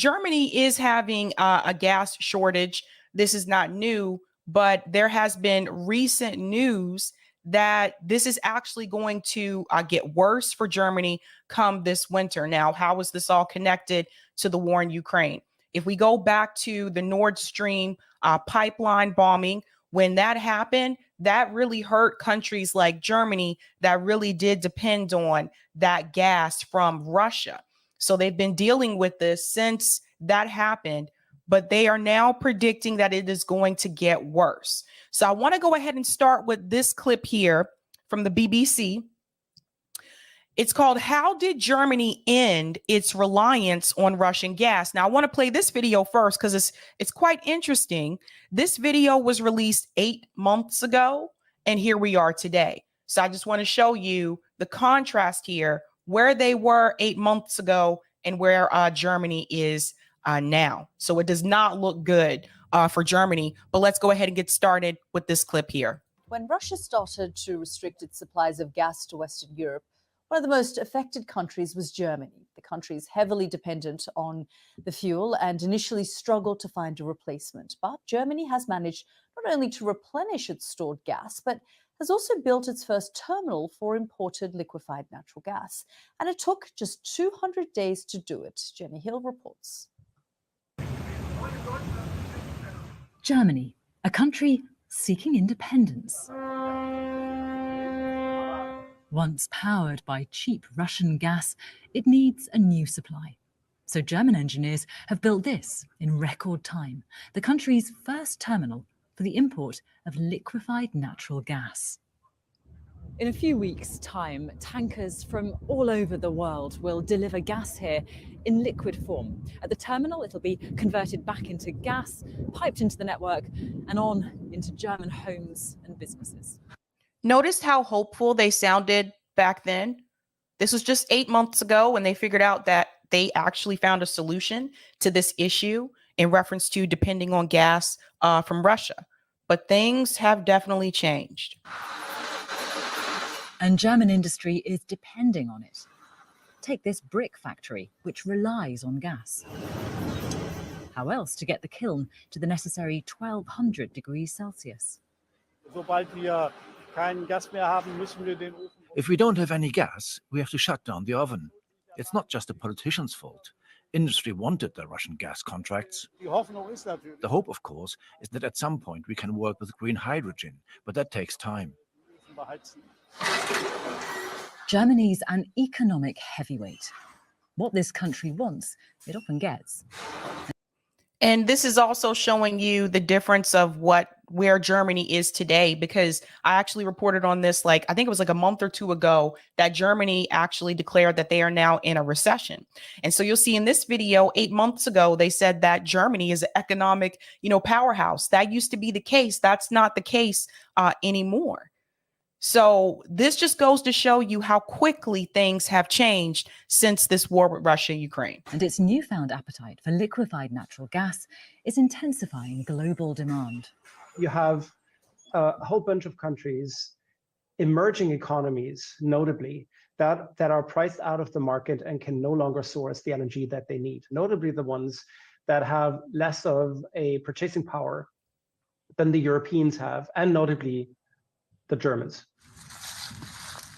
Germany is having a gas shortage. This is not new, but there has been recent news that this is actually going to get worse for Germany come this winter. Now, how is this all connected to the war in Ukraine? If we go back to the Nord Stream pipeline bombing, when that happened, that really hurt countries like Germany that really did depend on that gas from Russia. So they've been dealing with this since that happened, but they are now predicting that it is going to get worse. So I want to go ahead and start with this clip here from the BBC. It's called "How Did Germany End Its Reliance on Russian Gas?" Now, I want to play this video first because it's quite interesting. This video was released 8 months ago, and here we are today. So I just want to show you the contrast here, where they were 8 months ago and where Germany is now. So it does not look good for Germany, but let's go ahead and get started with this clip here. When Russia started to restrict its supplies of gas to Western Europe, one of the most affected countries was Germany. The country is heavily dependent on the fuel and initially struggled to find a replacement. But Germany has managed not only to replenish its stored gas, but has also built its first terminal for imported liquefied natural gas. And it took just 200 days to do it. Jenny Hill reports. Germany, a country seeking independence. Once powered by cheap Russian gas, it needs a new supply. So German engineers have built this in record time, the country's first terminal for the import of liquefied natural gas. In a few weeks' time, tankers from all over the world will deliver gas here in liquid form. At the terminal, it'll be converted back into gas, piped into the network, and on into German homes and businesses. Notice how hopeful they sounded back then. This was just 8 months ago when they figured out that they actually found a solution to this issue in reference to depending on gas from Russia. But things have definitely changed. And German industry is depending on it. Take this brick factory, which relies on gas. How else to get the kiln to the necessary 1200 degrees Celsius? If we don't have any gas, we have to shut down the oven. It's not just the politicians' fault. Industry wanted the Russian gas contracts. The hope, of course, is that at some point we can work with green hydrogen, but that takes time. Germany's an economic heavyweight. What this country wants, it often gets. And this is also showing you the difference of where Germany is today, because I actually reported on this, I think it was a month or two ago, that Germany actually declared that they are now in a recession. And so you'll see in this video, 8 months ago, they said that Germany is an economic, powerhouse. That used to be the case. That's not the case anymore. So this just goes to show you how quickly things have changed since this war with Russia and Ukraine. And its newfound appetite for liquefied natural gas is intensifying global demand. You have a whole bunch of countries, emerging economies, notably, that are priced out of the market and can no longer source the LNG that they need, notably the ones that have less of a purchasing power than the Europeans have, and notably the Germans.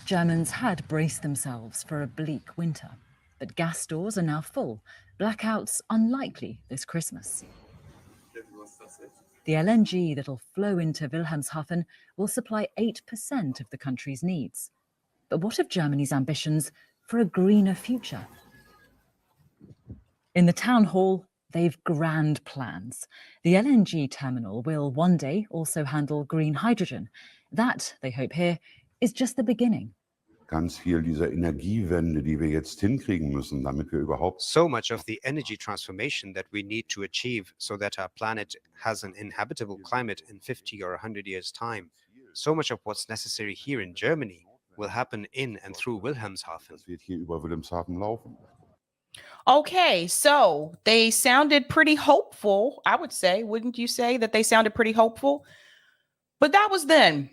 Germans had braced themselves for a bleak winter, but gas stores are now full, blackouts unlikely this Christmas. The LNG that'll flow into Wilhelmshaven will supply 8% of the country's needs. But what of Germany's ambitions for a greener future? In the town hall, they've grand plans. The LNG terminal will one day also handle green hydrogen. That, they hope here, is just the beginning. Ganz viel dieser Energiewende, die wir jetzt hinkriegen müssen, damit wir überhaupt. So much of the energy transformation that we need to achieve so that our planet has an inhabitable climate in 50 or 100 years' time. So much of what's necessary here in Germany will happen in and through Wilhelmshaven. Das wird hier über Wilhelmshaven laufen. Okay, so they sounded pretty hopeful, I would say. Wouldn't you say that they sounded pretty hopeful? But that was then.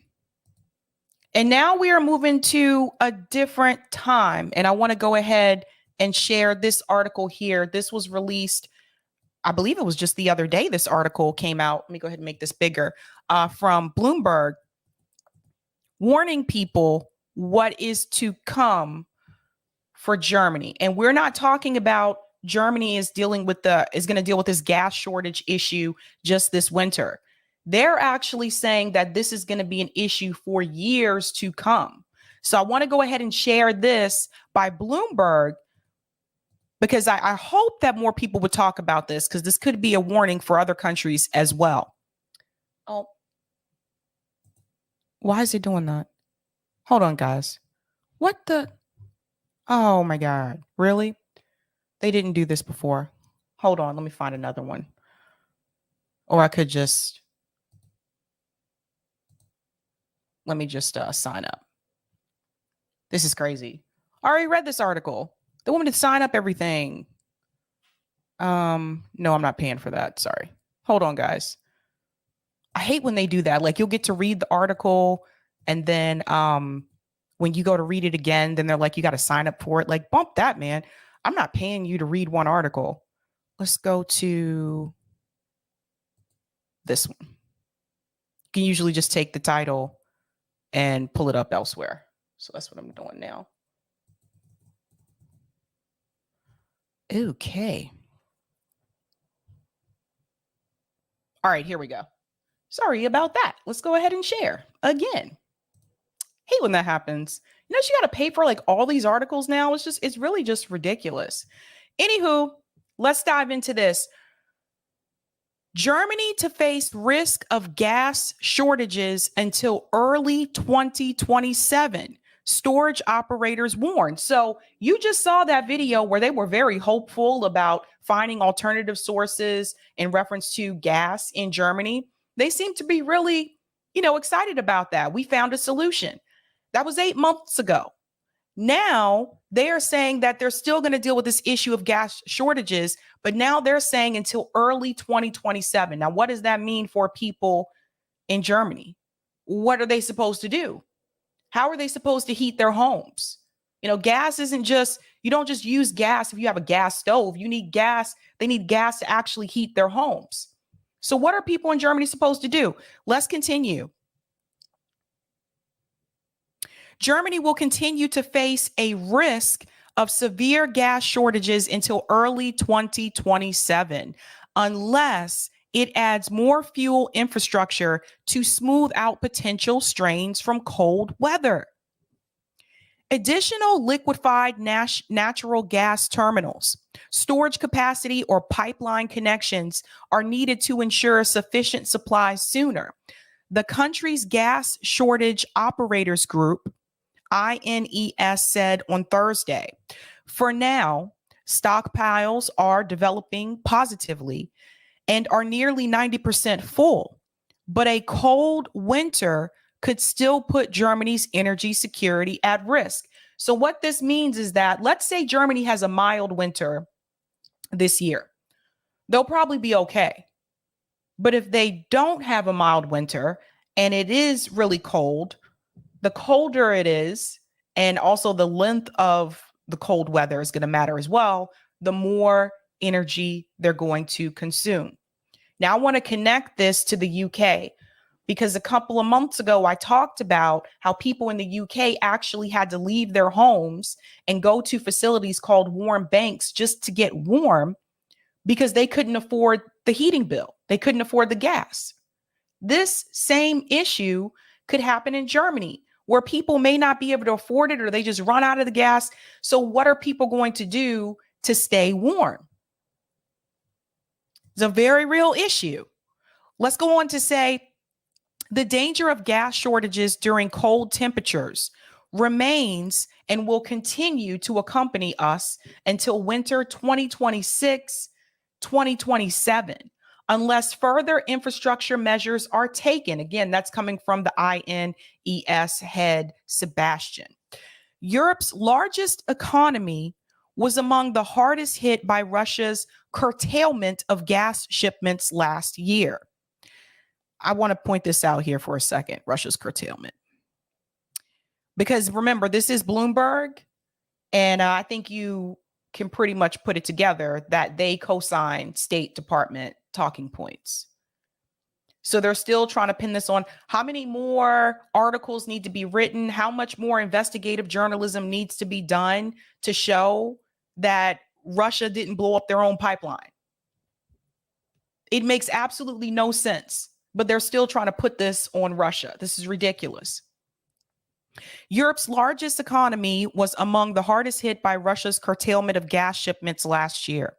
And now we are moving to a different time. And I want to go ahead and share this article here. This was released I believe it was just the other day, this article came out. Let me go ahead and make this bigger, from Bloomberg, warning people what is to come for Germany. And we're not talking about Germany is going to deal with this gas shortage issue just this winter. They're actually saying that this is going to be an issue for years to come. So I want to go ahead and share this by Bloomberg, because I hope that more people would talk about this, because this could be a warning for other countries as well. Oh, why is it doing that? Hold on, guys. What the? Oh my God. Really? They didn't do this before. Hold on. Let me find another one. Or I could just, let me just sign up. This is crazy. I already read this article. They want me to sign up everything. No, I'm not paying for that. Sorry. Hold on, guys. I hate when they do that. Like, you'll get to read the article, and then when you go to read it again, then they're like, you got to sign up for it. Like, bump that, man. I'm not paying you to read one article. Let's go to this one. You can usually just take the title and pull it up elsewhere. So that's what I'm doing now. Okay. All right, here we go. Sorry about that. Let's go ahead and share again. Hate when that happens. You got to pay for like all these articles now. It's really just ridiculous. Anywho, let's dive into this. Germany to face risk of gas shortages until early 2027. Storage operators warn. So you just saw that video where they were very hopeful about finding alternative sources in reference to gas in Germany. They seem to be really, excited about that. We found a solution. That was 8 months ago. Now they are saying that they're still going to deal with this issue of gas shortages, but now they're saying until early 2027. Now, what does that mean for people in Germany? What are they supposed to do? How are they supposed to heat their homes? Gas isn't just, you don't just use gas if you have a gas stove. You need gas. They need gas to actually heat their homes. So what are people in Germany supposed to do? Let's continue. Germany will continue to face a risk of severe gas shortages until early 2027, unless it adds more fuel infrastructure to smooth out potential strains from cold weather. Additional liquefied natural gas terminals, storage capacity, or pipeline connections are needed to ensure sufficient supplies sooner. The country's gas shortage operators group, INES, said on Thursday, for now, stockpiles are developing positively and are nearly 90% full, but a cold winter could still put Germany's energy security at risk. So what this means is that, let's say Germany has a mild winter this year, they'll probably be okay. But if they don't have a mild winter and it is really cold, the colder it is, and also the length of the cold weather is going to matter as well, the more energy they're going to consume. Now, I want to connect this to the UK, because a couple of months ago, I talked about how people in the UK actually had to leave their homes and go to facilities called warm banks just to get warm, because they couldn't afford the heating bill. They couldn't afford the gas. This same issue could happen in Germany, where people may not be able to afford it, or they just run out of the gas. So what are people going to do to stay warm? It's a very real issue. Let's go on to say the danger of gas shortages during cold temperatures remains and will continue to accompany us until winter 2026, 2027, unless further infrastructure measures are taken. Again, that's coming from the INES head, Sebastian. Europe's largest economy was among the hardest hit by Russia's curtailment of gas shipments last year. I want to point this out here for a second, Russia's curtailment. Because remember, this is Bloomberg, and I think you can pretty much put it together that they co-signed State Department talking points. So they're still trying to pin this on how many more articles need to be written, how much more investigative journalism needs to be done to show that Russia didn't blow up their own pipeline. It makes absolutely no sense, but they're still trying to put this on Russia. This is ridiculous. Europe's largest economy was among the hardest hit by Russia's curtailment of gas shipments last year,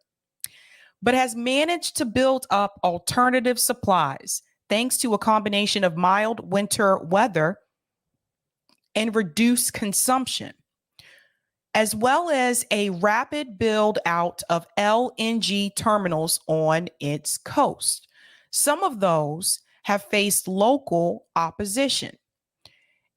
but has managed to build up alternative supplies thanks to a combination of mild winter weather and reduced consumption, as well as a rapid build out of LNG terminals on its coast. Some of those have faced local opposition.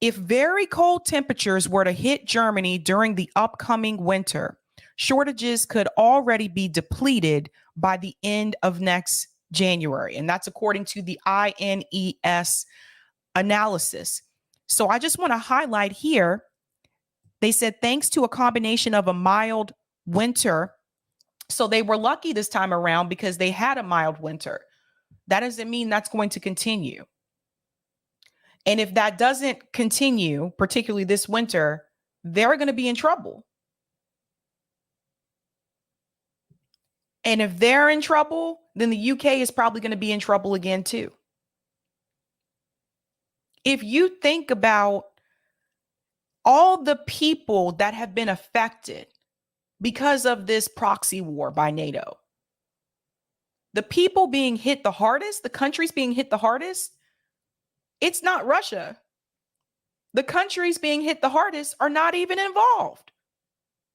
If very cold temperatures were to hit Germany during the upcoming winter, shortages could already be depleted by the end of next January. And that's according to the INES analysis. So I just want to highlight here, they said thanks to a combination of a mild winter. So they were lucky this time around because they had a mild winter. That doesn't mean that's going to continue. And if that doesn't continue, particularly this winter, they're going to be in trouble. And if they're in trouble, then the UK is probably going to be in trouble again, too. If you think about all the people that have been affected because of this proxy war by NATO, the people being hit the hardest, the countries being hit the hardest, it's not Russia. The countries being hit the hardest are not even involved.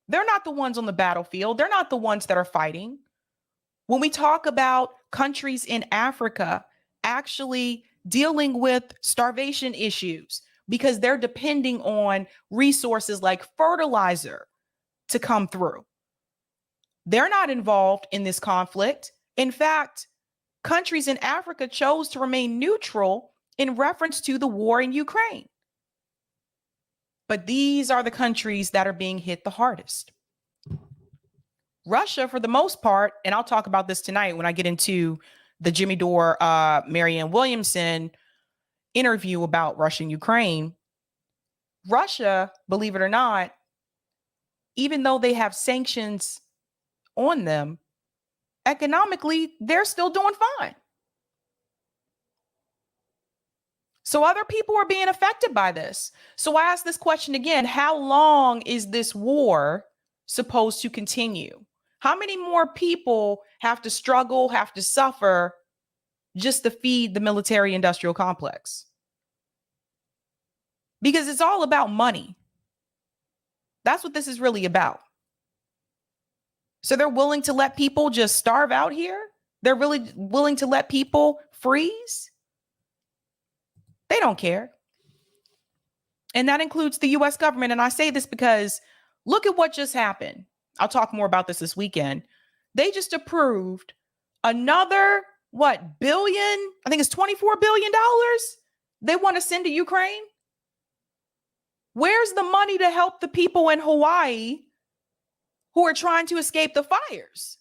They're not the ones on the battlefield. They're not the ones that are fighting. When we talk about countries in Africa actually dealing with starvation issues because they're depending on resources like fertilizer to come through, they're not involved in this conflict. In fact, countries in Africa chose to remain neutral in reference to the war in Ukraine. But these are the countries that are being hit the hardest. Russia, for the most part, and I'll talk about this tonight when I get into the Jimmy Dore, Marianne Williamson interview about Russia and Ukraine. Russia, believe it or not, even though they have sanctions on them, economically, they're still doing fine. So other people are being affected by this. So I ask this question again, how long is this war supposed to continue? How many more people have to struggle, have to suffer just to feed the military industrial complex? Because it's all about money. That's what this is really about. So they're willing to let people just starve out here? They're really willing to let people freeze? They don't care. And that includes the US government. And I say this because look at what just happened. I'll talk more about this weekend. They just approved another, billion? I think it's $24 billion they want to send to Ukraine. Where's the money to help the people in Hawaii who are trying to escape the fires?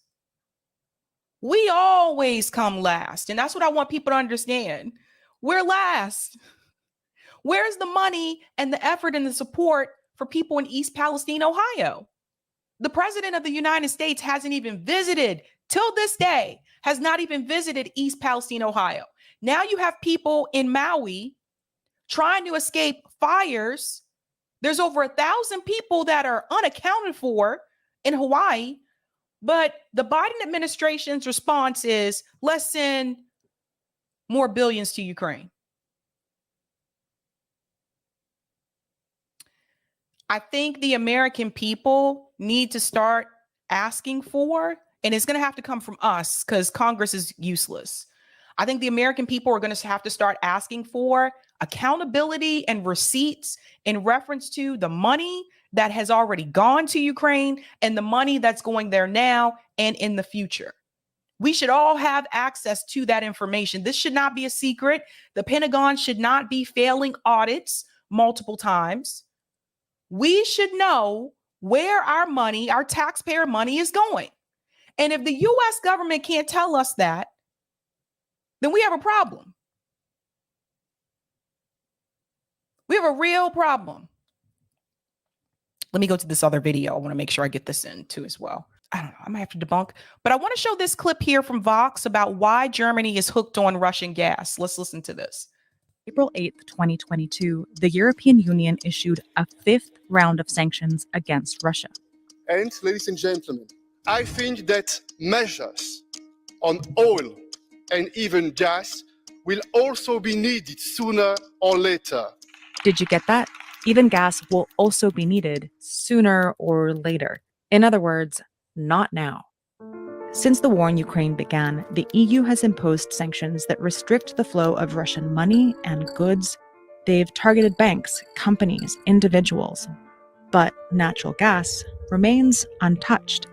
We always come last. And that's what I want people to understand. We're last. Where's the money and the effort and the support for people in East Palestine, Ohio? The president of the United States hasn't even visited, till this day, has not even visited East Palestine, Ohio. Now you have people in Maui trying to escape fires. There's over 1,000 people that are unaccounted for in Hawaii. But the Biden administration's response is, let's send more billions to Ukraine. I think the American people need to start asking for, and it's going to have to come from us because Congress is useless. I think the American people are going to have to start asking for accountability and receipts in reference to the money that has already gone to Ukraine and the money that's going there now and in the future. We should all have access to that information. This should not be a secret. The Pentagon should not be failing audits multiple times. We should know where our money, our taxpayer money is going. And if the US government can't tell us that, then we have a problem. We have a real problem. Let me go to this other video. I want to make sure I get this in too as well. I don't know. I might have to debunk, but I want to show this clip here from Vox about why Germany is hooked on Russian gas. Let's listen to this. April 8th, 2022, the European Union issued a fifth round of sanctions against Russia. And, ladies and gentlemen, I think that measures on oil and even gas will also be needed sooner or later. Did you get that? Even gas will also be needed sooner or later. In other words, not now. Since the war in Ukraine began, the EU has imposed sanctions that restrict the flow of Russian money and goods. They've targeted banks, companies, individuals. But natural gas remains untouched.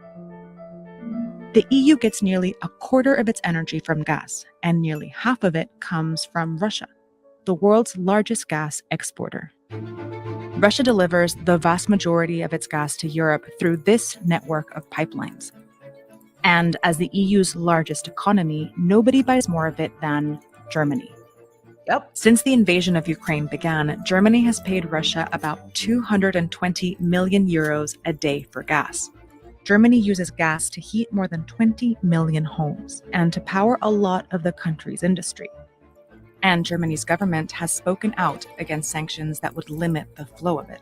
The EU gets nearly a quarter of its energy from gas, and nearly half of it comes from Russia, the world's largest gas exporter. Russia delivers the vast majority of its gas to Europe through this network of pipelines. And as the EU's largest economy, nobody buys more of it than Germany. Yep. Since the invasion of Ukraine began, Germany has paid Russia about 220 million euros a day for gas. Germany uses gas to heat more than 20 million homes and to power a lot of the country's industry. And Germany's government has spoken out against sanctions that would limit the flow of it.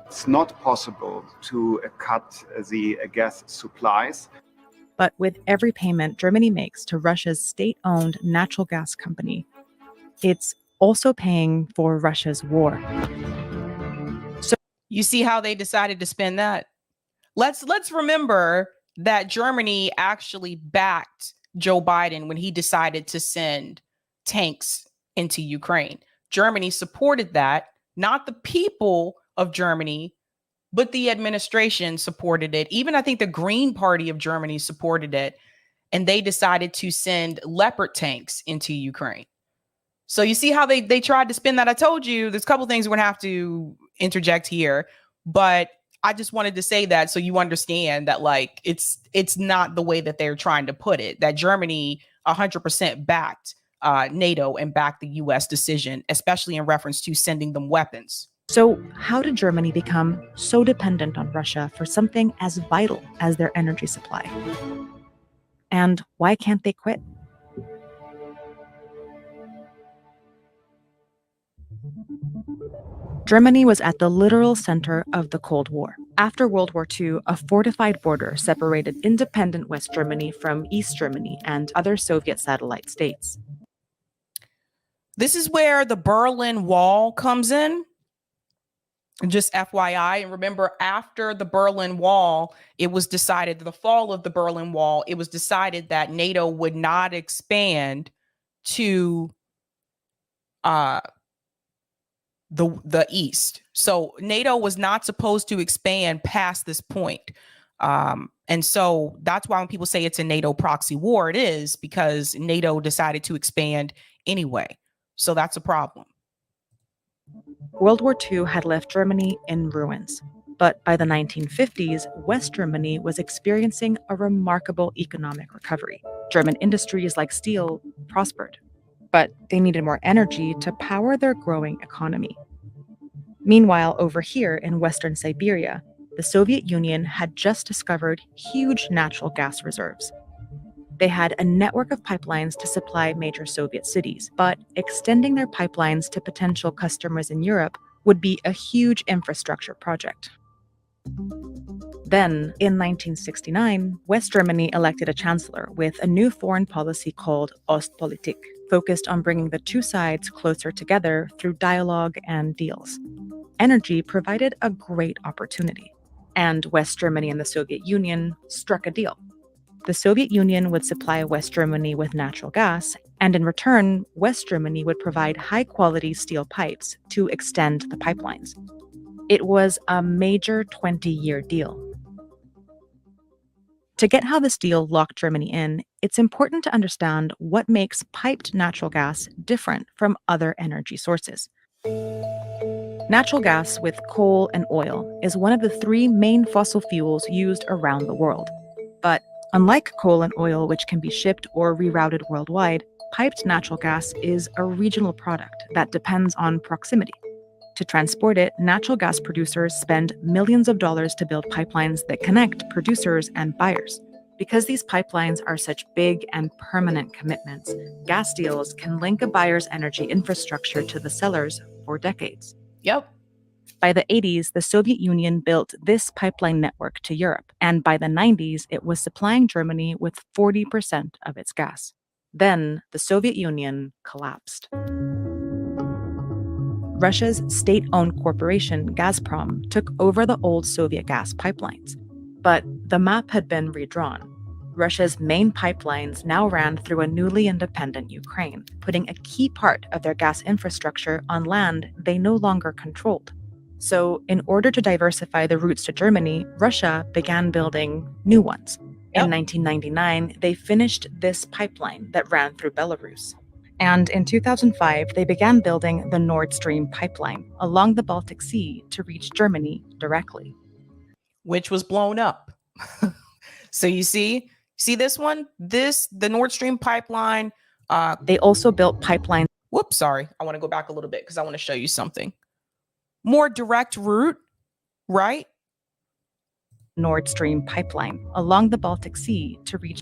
It's not possible to cut the gas supplies. But with every payment Germany makes to Russia's state-owned natural gas company, it's also paying for Russia's war. So you see how they decided to spend that? Let's remember that Germany actually backed Joe Biden when he decided to send tanks into Ukraine. Germany supported that, not the people of Germany, but the administration supported it. Even I think the Green Party of Germany supported it, and they decided to send Leopard tanks into Ukraine. So you see how they tried to spin that. I told you there's a couple things we're gonna have to interject here, but I just wanted to say that so you understand that like it's not the way that they're trying to put it, that Germany 100% backed NATO and backed the US decision, especially in reference to sending them weapons. So how did Germany become so dependent on Russia for something as vital as their energy supply? And why can't they quit? Germany was at the literal center of the Cold War. After World War II, a fortified border separated independent West Germany from East Germany and other Soviet satellite states. This is where the Berlin Wall comes in. Just FYI, and remember, after the Berlin Wall, it was decided, the fall of the Berlin Wall, it was decided that NATO would not expand to the east. So NATO was not supposed to expand past this point. And so that's why when people say it's a NATO proxy war, it is because NATO decided to expand anyway. So that's a problem. World War II had left Germany in ruins. But by the 1950s, West Germany was experiencing a remarkable economic recovery. German industries like steel prospered, but they needed more energy to power their growing economy. Meanwhile, over here in Western Siberia, the Soviet Union had just discovered huge natural gas reserves. They had a network of pipelines to supply major Soviet cities, but extending their pipelines to potential customers in Europe would be a huge infrastructure project. Then, in 1969, West Germany elected a chancellor with a new foreign policy called Ostpolitik, focused on bringing the two sides closer together through dialogue and deals. Energy provided a great opportunity, and West Germany and the Soviet Union struck a deal. The Soviet Union would supply West Germany with natural gas, and in return, West Germany would provide high-quality steel pipes to extend the pipelines. It was a major 20-year deal. To get how this deal locked Germany in, it's important to understand what makes piped natural gas different from other energy sources. Natural gas with coal and oil is one of the three main fossil fuels used around the world. But unlike coal and oil, which can be shipped or rerouted worldwide, piped natural gas is a regional product that depends on proximity. To transport it, natural gas producers spend millions of dollars to build pipelines that connect producers and buyers. Because these pipelines are such big and permanent commitments, gas deals can link a buyer's energy infrastructure to the sellers for decades. Yep. By the 80s, the Soviet Union built this pipeline network to Europe, and by the 90s, it was supplying Germany with 40% of its gas. Then, the Soviet Union collapsed. Russia's state-owned corporation, Gazprom, took over the old Soviet gas pipelines. But the map had been redrawn. Russia's main pipelines now ran through a newly independent Ukraine, putting a key part of their gas infrastructure on land they no longer controlled. So, in order to diversify the routes to Germany, Russia began building new ones. In 1999, they finished this pipeline that ran through Belarus. And in 2005, they began building the Nord Stream pipeline along the Baltic Sea to reach Germany directly. Which was blown up. So you see this one? The Nord Stream pipeline. They also built pipelines. Whoops, sorry. I want to go back a little bit because I want to show you something. More direct route, right? Nord Stream pipeline along the Baltic Sea to reach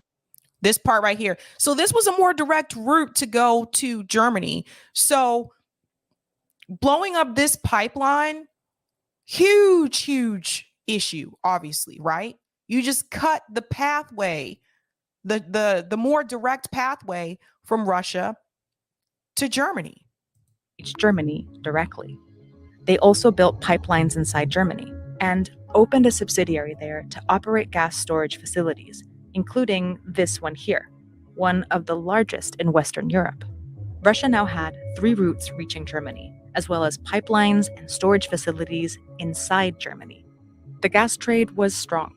this part right here. So this was a more direct route to go to Germany. So blowing up this pipeline, huge issue, obviously, right? You just cut the pathway, the more direct pathway from Russia to Germany. Reach Germany directly. They also built pipelines inside Germany and opened a subsidiary there to operate gas storage facilities, including this one here, one of the largest in Western Europe. Russia now had 3 routes reaching Germany, as well as pipelines and storage facilities inside Germany. The gas trade was strong,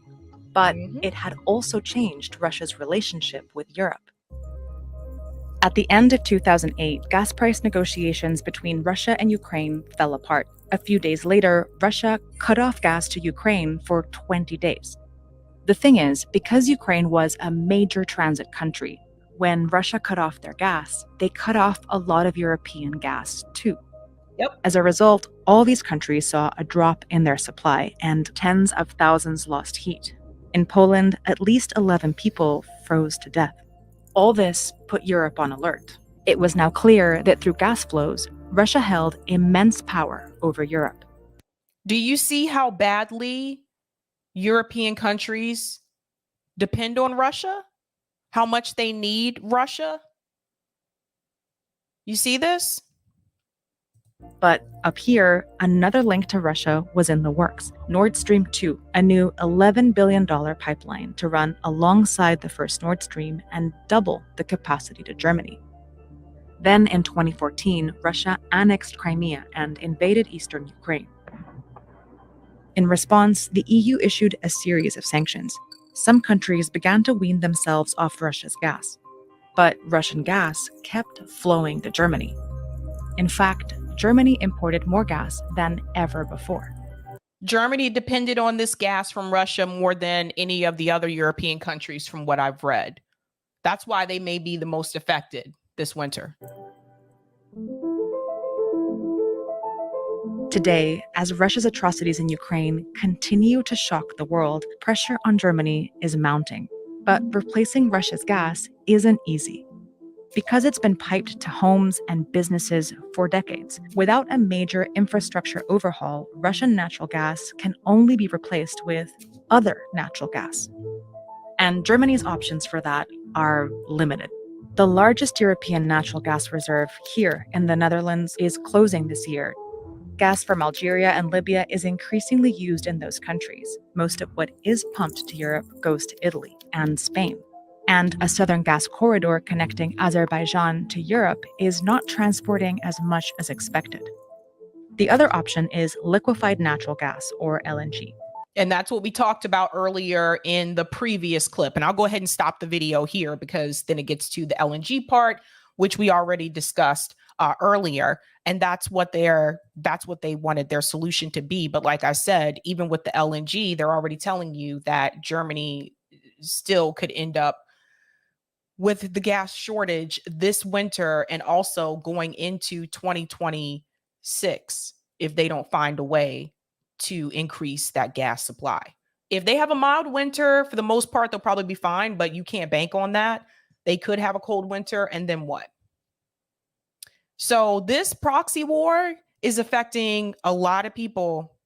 but it had also changed Russia's relationship with Europe. At the end of 2008, gas price negotiations between Russia and Ukraine fell apart. A few days later, Russia cut off gas to Ukraine for 20 days. The thing is, because Ukraine was a major transit country, when Russia cut off their gas, they cut off a lot of European gas too. Yep. As a result, all these countries saw a drop in their supply and tens of thousands lost heat. In Poland, at least 11 people froze to death. All this put Europe on alert. It was now clear that through gas flows, Russia held immense power over Europe. Do you see how badly European countries depend on Russia? How much they need Russia? You see this? But up here, another link to Russia was in the works. Nord Stream 2, a new $11 billion pipeline to run alongside the first Nord Stream and double the capacity to Germany. Then in 2014, Russia annexed Crimea and invaded eastern Ukraine. In response, the EU issued a series of sanctions. Some countries began to wean themselves off Russia's gas. But Russian gas kept flowing to Germany. In fact, Germany imported more gas than ever before. Germany depended on this gas from Russia more than any of the other European countries, from what I've read. That's why they may be the most affected this winter. Today, as Russia's atrocities in Ukraine continue to shock the world, pressure on Germany is mounting. But replacing Russia's gas isn't easy. Because it's been piped to homes and businesses for decades, without a major infrastructure overhaul, Russian natural gas can only be replaced with other natural gas. And Germany's options for that are limited. The largest European natural gas reserve here in the Netherlands is closing this year. Gas from Algeria and Libya is increasingly used in those countries. Most of what is pumped to Europe goes to Italy and Spain. And a southern gas corridor connecting Azerbaijan to Europe is not transporting as much as expected. The other option is liquefied natural gas, or LNG. And that's what we talked about earlier in the previous clip. And I'll go ahead and stop the video here because then it gets to the LNG part, which we already discussed. earlier, and that's what they wanted their solution to be. But like I said, even with the LNG, they're already telling you that Germany still could end up with the gas shortage this winter and also going into 2026 if they don't find a way to increase that gas supply. If they have a mild winter, for the most part, they'll probably be fine, but you can't bank on that. They could have a cold winter, and then what? So this proxy war is affecting a lot of people,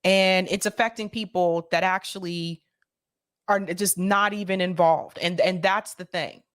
and it's affecting people that actually are just not even involved. And that's the thing.